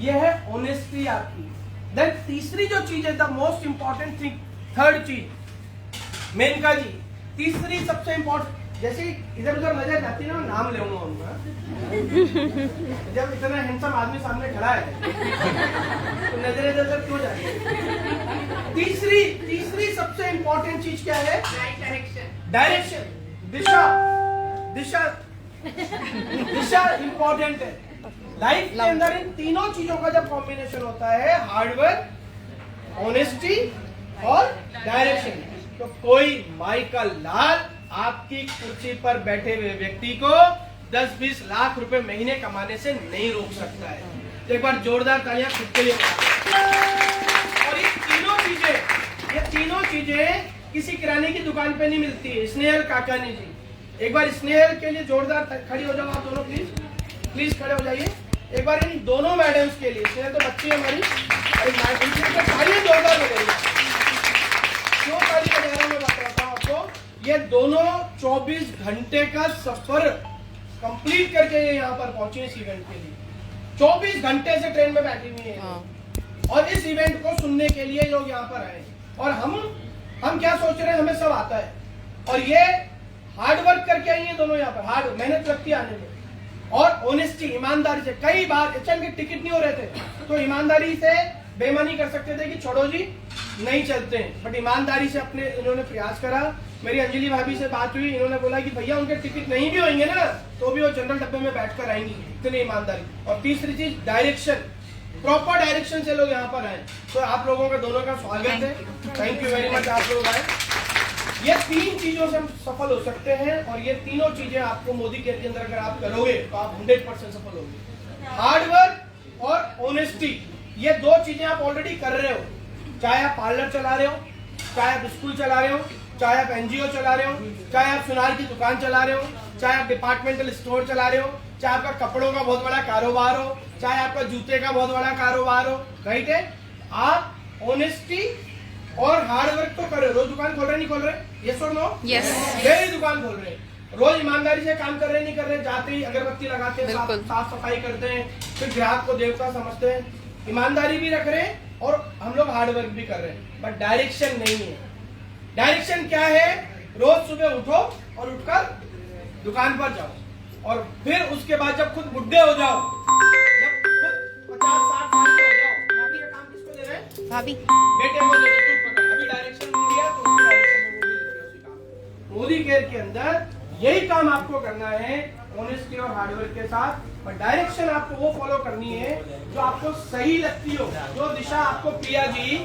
ये है ऑनेस्टी आपकी। देन तीसरी जो चीज है, the most important thing, third चीज मेनका जी, तीसरी सबसे इंपॉर्टेंट, जैसे इधर उधर नजर जाती है ना, नाम लेऊंगा उनका। जब इतना हैंडसम आदमी सामने खड़ा है तो नजर इधर उधर क्यों जा रही है? तीसरी सबसे इंपॉर्टेंट चीज क्या है? डायरेक्शन, दिशा। दिशा इंपॉर्टेंट है लाइफ के अंदर। इन तीनों चीजों का जब कॉम्बिनेशन होता है, हार्डवर्क, ऑनेस्टी और डायरेक्शन, तो कोई माइकल लाल आपकी कुर्सी पर बैठे हुए व्यक्ति को 10-20 लाख रुपए महीने कमाने से नहीं रोक सकता है। तो एक बार जोरदार तालियां खुद के लिए। और ये तीनों चीजें किसी किराने की दुकान पे नहीं मिलती है। स्नेहल काकानी जी, एक बार स्नेहल के लिए जोरदार खड़ी हो जाओ आप दोनों, प्लीज खड़े हो जाइए। एक बार इन दोनों मैडम्स के लिए, स्नेहल तो बच्ची है हमारी, तालियां जोरदार हो गई। क्यों ताली बजा रहा हूं मैं बताता हूं आपको। ये दोनों 24 घंटे का सफर कंप्लीट करके यहाँ पर पहुंचे इस इवेंट के लिए। 24 घंटे से ट्रेन में बैठी हुई है और इस इवेंट को सुनने के लिए लोग यहाँ पर आए। और हम क्या सोच रहे हैं, हमें सब आता है। और ये हार्ड वर्क करके आई है दोनों यहाँ पर, हार्ड मेहनत लगती है आने में। और ऑनेस्टी, ईमानदारी से, कई बार एचएम के टिकट नहीं हो रहे थे तो ईमानदारी से बेईमानी कर सकते थे कि छोड़ो जी नहीं चलते हैं, बट ईमानदारी से अपने इन्होंने प्रयास करा। मेरी अंजलि भाभी से बात हुई, इन्होंने बोला कि भैया उनके टिकट नहीं भी होंगे ना तो भी वो जनरल डब्बे में बैठकर आएंगी, इतनी ईमानदारी। और तीसरी चीज डायरेक्शन, प्रॉपर डायरेक्शन से लोग यहाँ पर आए। तो आप लोगों का दोनों का स्वागत है, थैंक यू वेरी मच आप लोग आए। ये 3 चीजों से हम सफल हो सकते हैं और ये तीनों चीजें आपको मोदी केयर के अंदर अगर आप करोगे तो आप 100% सफल होंगे। हार्डवर्क और ऑनेस्टी, ये 2 चीजें आप ऑलरेडी कर रहे हो। चाहे आप पार्लर चला रहे हो, चाहे आप स्कूल चला रहे हो, चाहे आप एनजीओ चला रहे हो, चाहे आप सुनार की दुकान चला रहे हो, चाहे आप डिपार्टमेंटल स्टोर चला रहे हो, चाहे आपका कपड़ों का बहुत बड़ा कारोबार हो, चाहे आपका जूते का बहुत बड़ा कारोबार हो, राइट है। आप ऑनेस्टी और हार्डवर्क तो कर रहे हो। रोज दुकान खोल रहे नहीं खोल रहे? यस और नो? यस। डेली दुकान खोल रहे हैं, रोज ईमानदारी से काम कर रहे नहीं कर रहे? जाते ही अगरबत्ती लगाते हैं, साफ सफाई करते हैं, फिर ग्राहक को देवता समझते हैं, ईमानदारी भी रख रहे हैं और हम लोग हार्डवर्क भी कर रहे हैं। बट डायरेक्शन नहीं है। डायरेक्शन क्या है? रोज सुबह उठो और उठकर दुकान पर जाओ और फिर उसके बाद जब खुद बुढ़े हो जाओ, जब खुद 50-60 साल के हो जाओ, भाभी का काम किसको दे रहे हैं? भाभी बेटे को दे दो, तू पकड़। अभी डायरेक्शन नहीं दिया तो उसी डायरेक्शन में मोदी लग गया उसी काम। मोदी केयर के अंदर यही काम आपको करना है, ऑनेस्टी और हार्डवर्क के साथ। पर डायरेक्शन आपको वो फॉलो करनी है जो आपको सही लगती हो, जो दिशा आपको, प्रिया जी,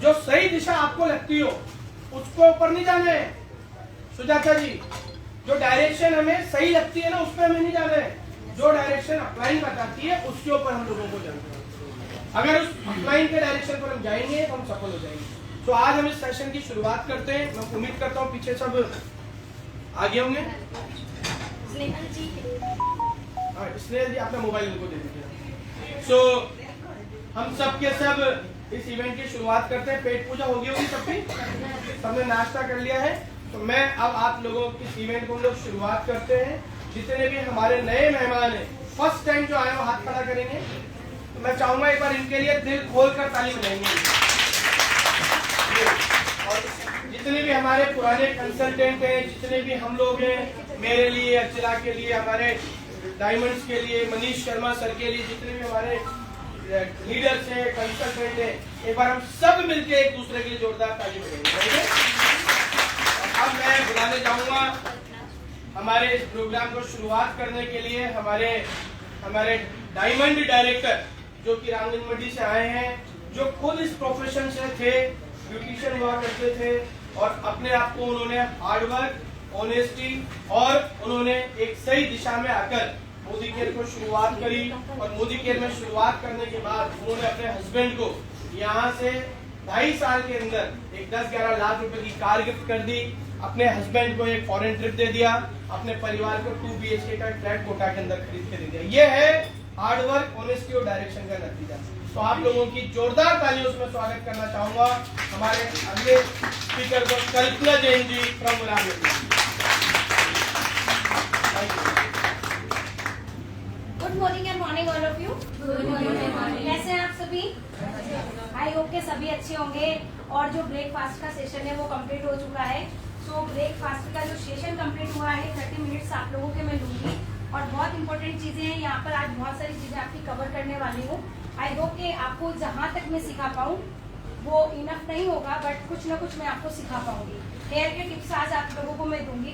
जो सही दिशा आपको लगती हो उसको ऊपर नहीं जाना है। सुजाता जी, जो डायरेक्शन हमें सही लगती है ना उस पर हमें नहीं जाना है। जो डायरेक्शन अपलाइन बताती है उसके ऊपर हम लोगों को जाना है। अगर उस अपलाइन के डायरेक्शन पर हम जाएंगे तो हम सफल हो जाएंगे। तो आज हम इस सेशन की शुरुआत करते हैं। मैं उम्मीद करता हूँ पीछे सब आगे होंगे। स्नेहल जी अपना मोबाइल इनको दे दीजिए। सो हम सब के सब इस इवेंट की शुरुआत करते हैं। पेट पूजा होगी सबकी, सबने नाश्ता कर लिया है। तो मैं अब आप लोगों की इस इवेंट को हम लोग शुरुआत करते हैं। जितने भी हमारे नए मेहमान हैं, फर्स्ट टाइम जो आए वो हाथ खड़ा करेंगे। तो मैं चाहूंगा एक बार इनके लिए दिल खोलकर ताली बजाएंगे। और जितने भी हमारे पुराने कंसल्टेंट हैं, जितने भी हम लोग हैं, मेरे लिए, अर्चना के लिए, हमारे डायमंड्स के लिए, मनीष शर्मा सर के लिए, जितने भी हमारे लीडर्स हैं, कंसल्टेंट हैं, एक बार हम सब मिलके एक दूसरे के लिए जोरदार ताली बजाएंगे। अब मैं बुलाने जाऊंगा हमारे इस प्रोग्राम को शुरुआत करने के लिए हमारे डायमंड डायरेक्टर जो कि रामगंज मंडी से आए हैं, जो खुद इस प्रोफेशन से थे, ब्यूटिशियन हुआ करते थे और अपने आप को उन्होंने हार्डवर्क, ऑनेस्टी और उन्होंने एक सही दिशा में आकर मोदी केयर को शुरुआत करी। और मोदी केयर में शुरुआत करने के बाद उन्होंने अपने हस्बैंड को यहाँ से 2.5 साल के अंदर एक 10-11 लाख रुपए की कार गिफ्ट कर दी, अपने हस्बैंड को एक फॉरेन ट्रिप दे दिया, अपने परिवार को 2 BHK का फ्लैट कोटा के अंदर खरीद के दे दिया। ये है हार्डवर्क, ऑनेस्टी और डायरेक्शन का नतीजा। तो आप लोगों की जोरदार तालियों से मैं स्वागत करना चाहूंगा हमारे अगले स्पीकर को, Kalpana Jain ji from Moradabad. Good morning and morning all of you. Good morning. I hope के सभी अच्छे होंगे। और जो ब्रेकफास्ट का सेशन है वो कंप्लीट हो चुका है। सो ब्रेकफास्ट का जो सेशन कंप्लीट हुआ है 30 मिनट्स आप लोगों के मैं लूंगी और बहुत इंपॉर्टेंट चीजें हैं यहाँ पर। आज बहुत सारी चीजें आपकी कवर करने वाली हूँ। आई होप के आपको जहाँ तक मैं सिखा पाऊँ वो इनफ नहीं होगा, बट कुछ ना कुछ मैं आपको सिखा पाऊंगी। हेयर के टिप्स आज आप लोगों को मैं दूंगी।